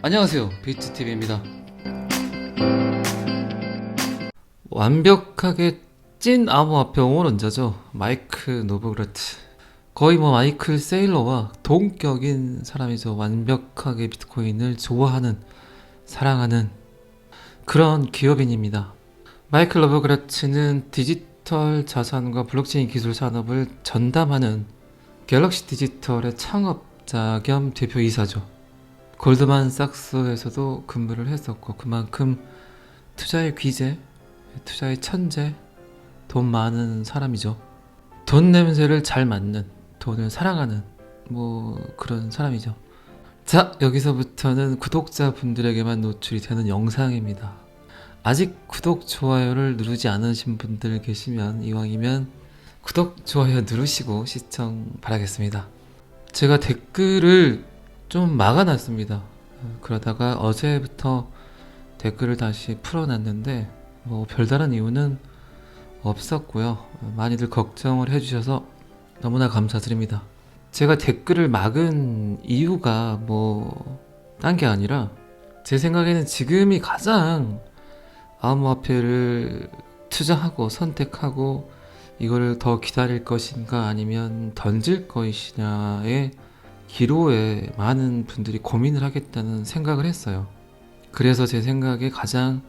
안녕하세요, 비트TV입니다. 완벽하게 찐 암호화폐 옹호론자죠. 마이크 노브그라트. 거의 마이클 세일러와 동격인 사람이죠. 완벽하게 비트코인을 좋아하는, 사랑하는 그런 기업인입니다. 마이클 노브그라츠는 디지털 자산과 블록체인 기술 산업을 전담하는 갤럭시 디지털의 창업자 겸 대표이사죠. 골드만삭스에서도 근무를 했었고, 그만큼 투자의 귀재, 투자의 천재, 돈 많은 사람이죠. 돈 냄새를 잘 맡는, 돈을 사랑하는 그런 사람이죠. 자, 여기서부터는 구독자분들에게만 노출이 되는 영상입니다. 아직 구독, 좋아요를 누르지 않으신 분들 계시면 이왕이면 구독, 좋아요 누르시고 시청 바라겠습니다. 제가 댓글을 좀 막아놨습니다. 그러다가 어제부터 댓글을 다시 풀어놨는데 별다른 이유는 없었고요. 많이들 걱정을 해주셔서 너무나 감사드립니다. 제가 댓글을 막은 이유가 딴 게 아니라 제 생각에는 지금이 가장 암호화폐를 투자하고 선택하고 이거를 더 기다릴 것인가 아니면 던질 것이냐의 기로에 많은 분들이 고민을 하겠다는 생각을 했어요. 그래서 제 생각에 가장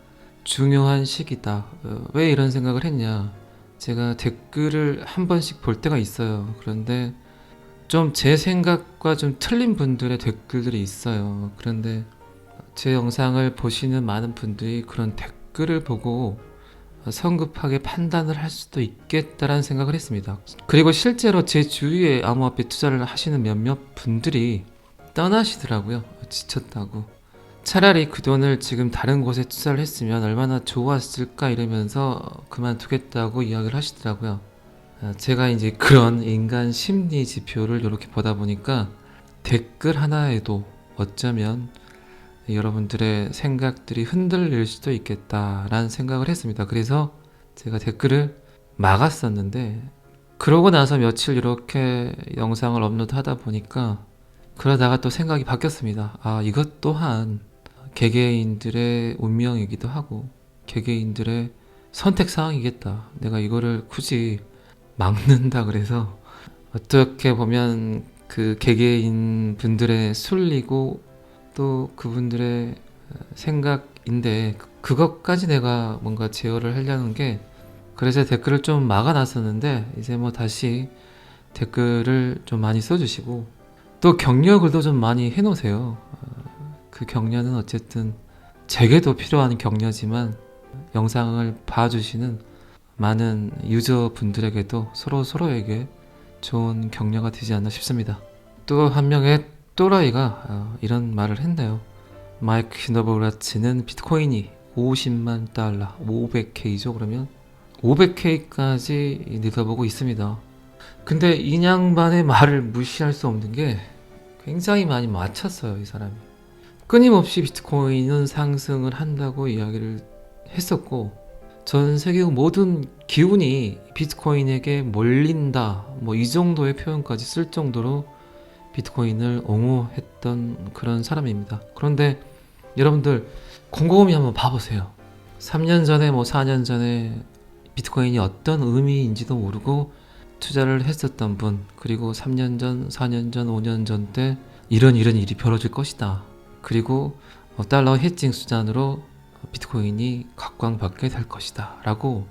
중요한 시기다. 왜 이런 생각을 했냐? 제가 댓글을 한 번씩 볼 때가 있어요. 그런데 좀 제 생각과 좀 틀린 분들의 댓글들이 있어요. 그런데 제 영상을 보시는 많은 분들이 그런 댓글을 보고 성급하게 판단을 할 수도 있겠다라는 생각을 했습니다. 그리고 실제로 제 주위에 암호화폐 투자를 하시는 몇몇 분들이 떠나시더라고요. 지쳤다고. 차라리 그 돈을 지금 다른 곳에 투자를 했으면 얼마나 좋았을까 이러면서 그만두겠다고 이야기를 하시더라고요. 제가 이제 그런 인간 심리 지표를 이렇게 보다 보니까 댓글 하나에도 어쩌면 여러분들의 생각들이 흔들릴 수도 있겠다라는 생각을 했습니다. 그래서 제가 댓글을 막았었는데 그러고 나서 며칠 이렇게 영상을 업로드하다 보니까 그러다가 또 생각이 바뀌었습니다. 이것 또한 개개인들의 운명이기도 하고 개개인들의 선택사항이겠다. 내가 이거를 굳이 막는다 그래서 어떻게 보면 그 개개인 분들의 순리고 또 그분들의 생각인데 그것까지 내가 뭔가 제어를 하려는 게 그래서 댓글을 좀 막아놨었는데 이제 다시 댓글을 좀 많이 써주시고 또 격려 글도 좀 많이 해놓으세요. 그 격려는 어쨌든 제게도 필요한 격려지만 영상을 봐주시는 많은 유저분들에게도 서로에게 좋은 격려가 되지 않나 싶습니다. 또 한 명의 또라이가 이런 말을 했네요. 마이크 노브그라츠는 비트코인이 50만 달러, 500K죠. 그러면 500K까지 내다보고 있습니다. 근데 이 양반의 말을 무시할 수 없는 게 굉장히 많이 맞췄어요, 이 사람이. 끊임없이 비트코인은 상승을 한다고 이야기를 했었고 전 세계 모든 기운이 비트코인에게 몰린다 이 정도의 표현까지 쓸 정도로 비트코인을 옹호했던 그런 사람입니다. 그런데 여러분들 곰곰이 한번 봐보세요. 3년 전에 4년 전에 비트코인이 어떤 의미인지도 모르고 투자를 했었던 분, 그리고 3년 전, 4년 전, 5년 전 때 이런 일이 벌어질 것이다. 그리고 달러 해칭 수단으로 비트코인이 각광받게 될 것이다 라고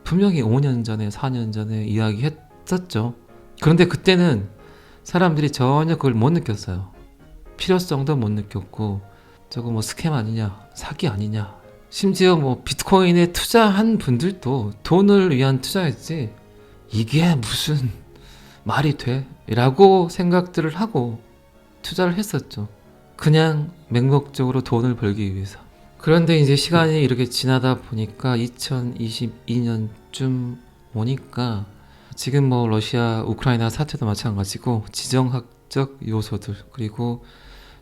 분명히 5년 전에 4년 전에 이야기했었죠. 그런데 그때는 사람들이 전혀 그걸 못 느꼈어요. 필요성도 못 느꼈고 저거 스캠 아니냐, 사기 아니냐. 심지어 비트코인에 투자한 분들도 돈을 위한 투자였지 이게 무슨 말이 돼? 라고 생각들을 하고 투자를 했었죠. 그냥 맹목적으로 돈을 벌기 위해서. 그런데 이제 시간이 이렇게 지나다 보니까 2022년쯤 오니까 지금 러시아, 우크라이나 사태도 마찬가지고 지정학적 요소들 그리고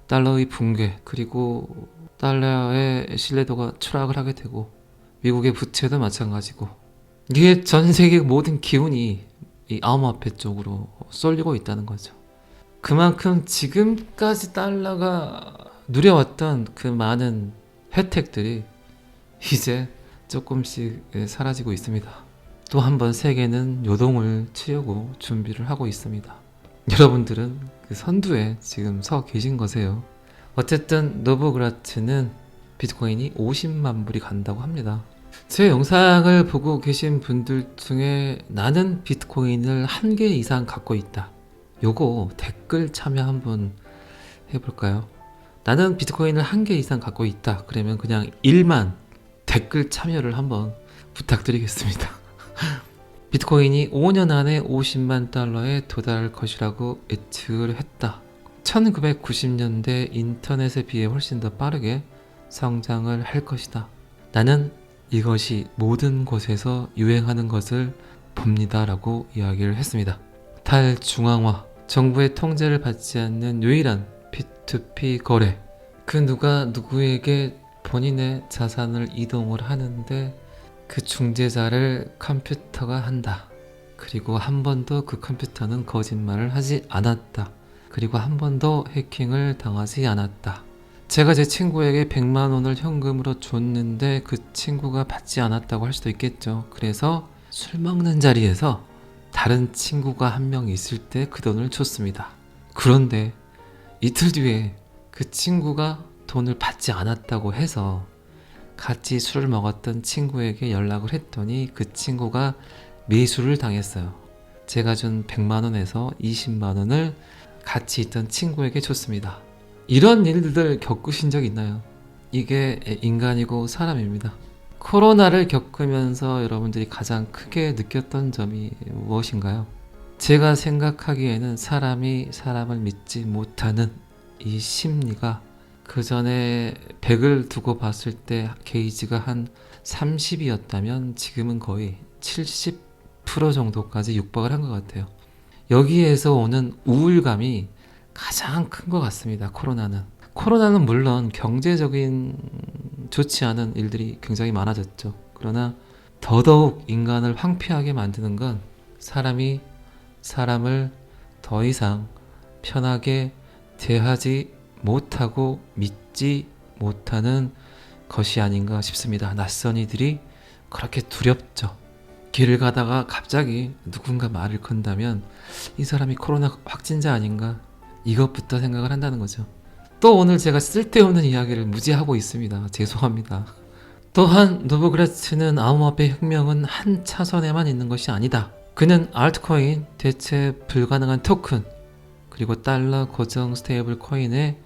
달러의 붕괴 그리고 달러의 신뢰도가 추락을 하게 되고 미국의 부채도 마찬가지고 이게 전 세계 모든 기운이 이 암호화폐 쪽으로 쏠리고 있다는 거죠. 그만큼 지금까지 달러가 누려왔던 그 많은 혜택들이 이제 조금씩 사라지고 있습니다. 또 한 번 세계는 요동을 치려고 준비를 하고 있습니다. 여러분들은 그 선두에 지금 서 계신 거세요. 어쨌든 노브그라츠는 비트코인이 50만 불이 간다고 합니다. 제 영상을 보고 계신 분들 중에 나는 비트코인을 1개 이상 갖고 있다, 요거 댓글 참여 한번 해볼까요? 나는 비트코인을 1개 이상 갖고 있다, 그러면 그냥 1만 댓글 참여를 한번 부탁드리겠습니다. 비트코인이 5년 안에 50만 달러에 도달할 것이라고 예측을 했다. 1990년대 인터넷에 비해 훨씬 더 빠르게 성장을 할 것이다. 나는 이것이 모든 곳에서 유행하는 것을 봅니다 라고 이야기를 했습니다. 탈중앙화, 정부의 통제를 받지 않는 유일한 P2P 거래, 그 누가 누구에게 본인의 자산을 이동을 하는데 그 중재자를 컴퓨터가 한다. 그리고 한 번도 그 컴퓨터는 거짓말을 하지 않았다. 그리고 한 번도 해킹을 당하지 않았다. 제가 제 친구에게 100만 원을 현금으로 줬는데 그 친구가 받지 않았다고 할 수도 있겠죠. 그래서 술 먹는 자리에서 다른 친구가 한 명 있을 때 그 돈을 줬습니다. 그런데 이틀 뒤에 그 친구가 돈을 받지 않았다고 해서 같이 술을 먹었던 친구에게 연락을 했더니 그 친구가 매수를 당했어요. 제가 준 100만 원에서 20만 원을 같이 있던 친구에게 줬습니다. 이런 일들 겪으신 적 있나요? 이게 인간이고 사람입니다. 코로나를 겪으면서 여러분들이 가장 크게 느꼈던 점이 무엇인가요? 제가 생각하기에는 사람이 사람을 믿지 못하는 이 심리가 그 전에 100을 두고 봤을 때 게이지가 한 30이었다면 지금은 거의 70% 정도까지 육박을 한 것 같아요. 여기에서 오는 우울감이 가장 큰 것 같습니다. 코로나는 물론 경제적인 좋지 않은 일들이 굉장히 많아졌죠. 그러나 더더욱 인간을 황폐하게 만드는 건 사람이 사람을 더 이상 편하게 대하지 못하고 믿지 못하는 것이 아닌가 싶습니다. 낯선 이들이 그렇게 두렵죠. 길을 가다가 갑자기 누군가 말을 건다면 이 사람이 코로나 확진자 아닌가, 이것부터 생각을 한다는 거죠. 또 오늘 제가 쓸데없는 이야기를 무지하고 있습니다. 죄송합니다. 또한 노브그라츠는 암호화폐 혁명은 한 차선에만 있는 것이 아니다. 그는 알트코인, 대체 불가능한 토큰, 그리고 달러 고정 스테이블 코인의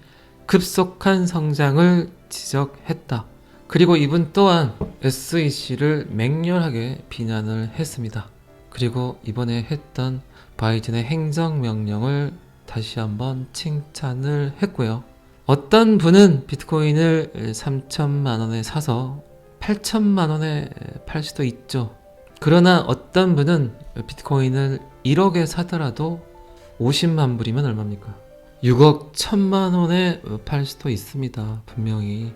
급속한 성장을 지적했다. 그리고 이분 또한 SEC를 맹렬하게 비난을 했습니다. 그리고 이번에 했던 바이든의 행정명령을 다시 한번 칭찬을 했고요. 어떤 분은 비트코인을 3천만 원에 사서 8천만 원에 팔 수도 있죠. 그러나 어떤 분은 비트코인을 1억에 사더라도 50만 불이면 얼마입니까? 6억 1천만 원에 팔 수도 있습니다. 분명히.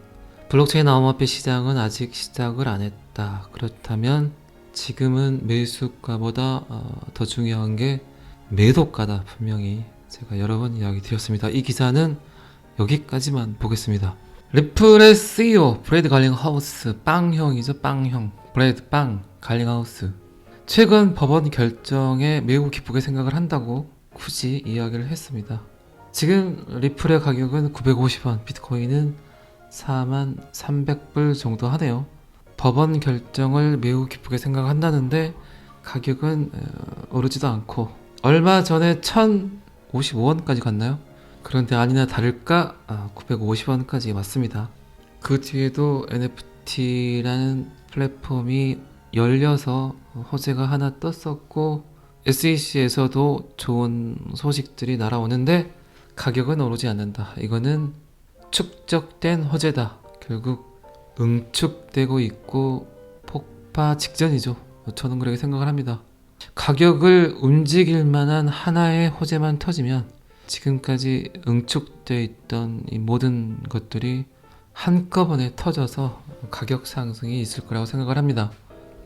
블록체인 암호화폐 시장은 아직 시작을 안 했다. 그렇다면 지금은 매수가보다 더 중요한 게 매도가다. 분명히 제가 여러 번 이야기 드렸습니다. 이 기사는 여기까지만 보겠습니다. 리플의 CEO 브래드 갈링하우스, 빵형이죠. 빵형 브래드 빵 갈링하우스, 최근 법원 결정에 매우 기쁘게 생각을 한다고 굳이 이야기를 했습니다. 지금 리플의 가격은 950원, 비트코인은 43,300불 정도 하네요. 법원 결정을 매우 기쁘게 생각한다는데 가격은 오르지도 않고 얼마 전에 1,055원까지 갔나요? 그런데 아니나 다를까 950원까지 왔습니다. 그 뒤에도 NFT라는 플랫폼이 열려서 호재가 하나 떴었고 SEC에서도 좋은 소식들이 날아오는데 가격은 오르지 않는다. 이거는 축적된 호재다. 결국 응축되고 있고 폭파 직전이죠. 저는 그렇게 생각을 합니다. 가격을 움직일 만한 하나의 호재만 터지면 지금까지 응축되어 있던 이 모든 것들이 한꺼번에 터져서 가격 상승이 있을 거라고 생각을 합니다.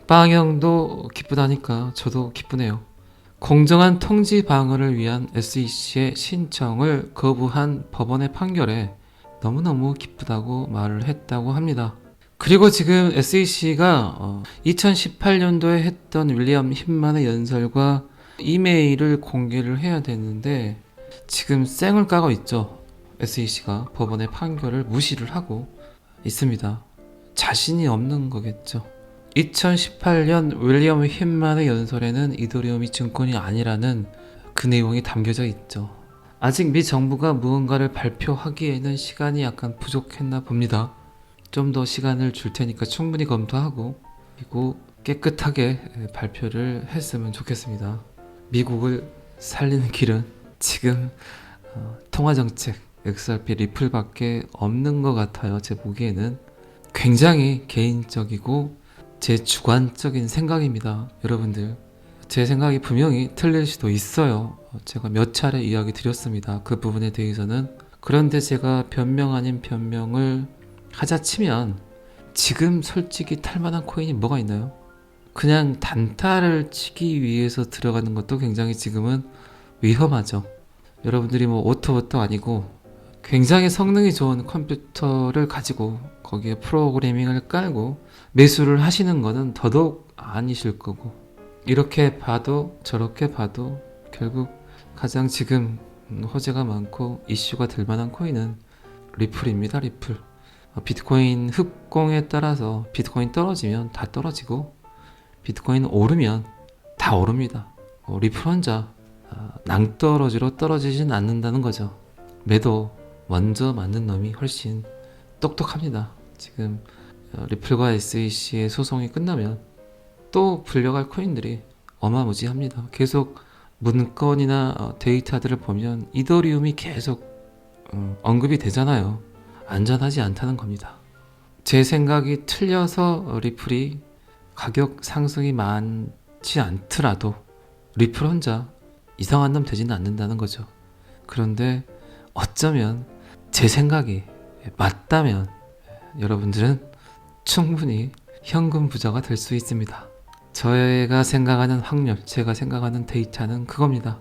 빵형도 기쁘다니까 저도 기쁘네요. 공정한 통지 방어를 위한 SEC의 신청을 거부한 법원의 판결에 너무너무 기쁘다고 말을 했다고 합니다. 그리고 지금 SEC가 2018년도에 했던 윌리엄 힙만의 연설과 이메일을 공개를 해야 되는데 지금 쌩을 까고 있죠. SEC가 법원의 판결을 무시를 하고 있습니다. 자신이 없는 거겠죠. 2018년 윌리엄 힙만의 연설에는 이더리움이 증권이 아니라는 그 내용이 담겨져 있죠. 아직 미 정부가 무언가를 발표하기에는 시간이 약간 부족했나 봅니다. 좀 더 시간을 줄 테니까 충분히 검토하고 그리고 깨끗하게 발표를 했으면 좋겠습니다. 미국을 살리는 길은 지금 통화정책 XRP 리플밖에 없는 것 같아요. 제 보기에는 굉장히 개인적이고 제 주관적인 생각입니다. 여러분들 제 생각이 분명히 틀릴 수도 있어요. 제가 몇 차례 이야기 드렸습니다. 그 부분에 대해서는. 그런데 제가 변명 아닌 변명을 하자 치면 지금 솔직히 탈만한 코인이 뭐가 있나요? 그냥 단타를 치기 위해서 들어가는 것도 굉장히 지금은 위험하죠. 여러분들이 뭐 오토부터 아니고 굉장히 성능이 좋은 컴퓨터를 가지고 거기에 프로그래밍을 깔고 매수를 하시는 거는 더더욱 아니실 거고, 이렇게 봐도 저렇게 봐도 결국 가장 지금 호재가 많고 이슈가 될 만한 코인은 리플입니다. 리플. 비트코인 흑공에 따라서 비트코인 떨어지면 다 떨어지고 비트코인 오르면 다 오릅니다. 리플 혼자 낭떠러지로 떨어지진 않는다는 거죠. 매도 먼저 맞는 놈이 훨씬 똑똑합니다. 지금 리플과 SEC의 소송이 끝나면 또 불려갈 코인들이 어마무지합니다. 계속 문건이나 데이터들을 보면 이더리움이 계속 언급이 되잖아요. 안전하지 않다는 겁니다. 제 생각이 틀려서 리플이 가격 상승이 많지 않더라도 리플 혼자 이상한 놈 되지는 않는다는 거죠. 그런데 어쩌면 제 생각이 맞다면 여러분들은 충분히 현금 부자가 될 수 있습니다. 제가 생각하는 확률, 제가 생각하는 데이터는 그겁니다.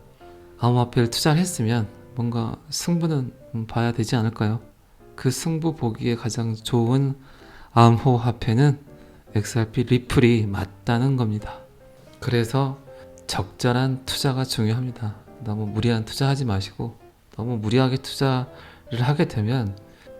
암호화폐를 투자를 했으면 뭔가 승부는 봐야 되지 않을까요? 그 승부 보기에 가장 좋은 암호화폐는 XRP 리플이 맞다는 겁니다. 그래서 적절한 투자가 중요합니다. 너무 무리한 투자하지 마시고, 너무 무리하게 투자를 하게 되면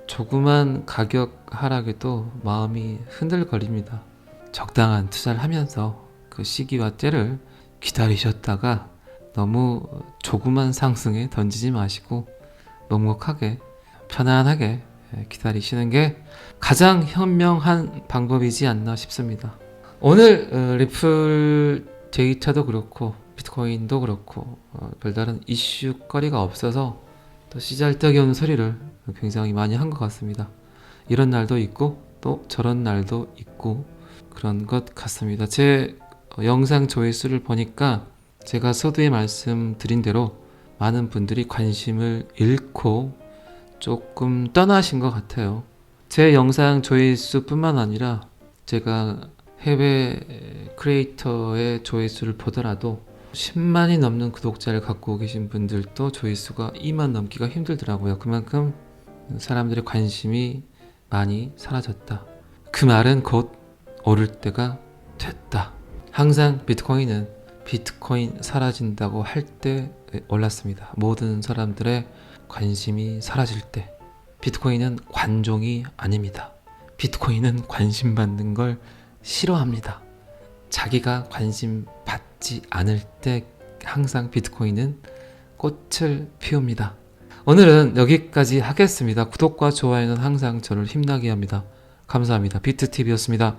조그만 가격 하락에도 마음이 흔들거립니다. 적당한 투자를 하면서 그 시기와 때를 기다리셨다가 너무 조그만 상승에 던지지 마시고 넉넉하게 편안하게 기다리시는 게 가장 현명한 방법이지 않나 싶습니다. 오늘 리플 데이터도 그렇고 비트코인도 그렇고 별다른 이슈거리가 없어서 또 시잘데기 소리를 굉장히 많이 한 것 같습니다. 이런 날도 있고 또 저런 날도 있고 그런 것 같습니다. 제 영상 조회수를 보니까 제가 서두에 말씀드린 대로 많은 분들이 관심을 잃고 조금 떠나신 것 같아요. 제 영상 조회수 뿐만 아니라 제가 해외 크리에이터의 조회수를 보더라도 10만이 넘는 구독자를 갖고 계신 분들도 조회수가 2만 넘기가 힘들더라고요. 그만큼 사람들의 관심이 많이 사라졌다. 그 말은 곧 오를 때가 됐다. 항상 비트코인은 비트코인 사라진다고 할 때 올랐습니다. 모든 사람들의 관심이 사라질 때. 비트코인은 관종이 아닙니다. 비트코인은 관심 받는 걸 싫어합니다. 자기가 관심 받지 않을 때 항상 비트코인은 꽃을 피웁니다. 오늘은 여기까지 하겠습니다. 구독과 좋아요는 항상 저를 힘나게 합니다. 감사합니다. 비트TV였습니다.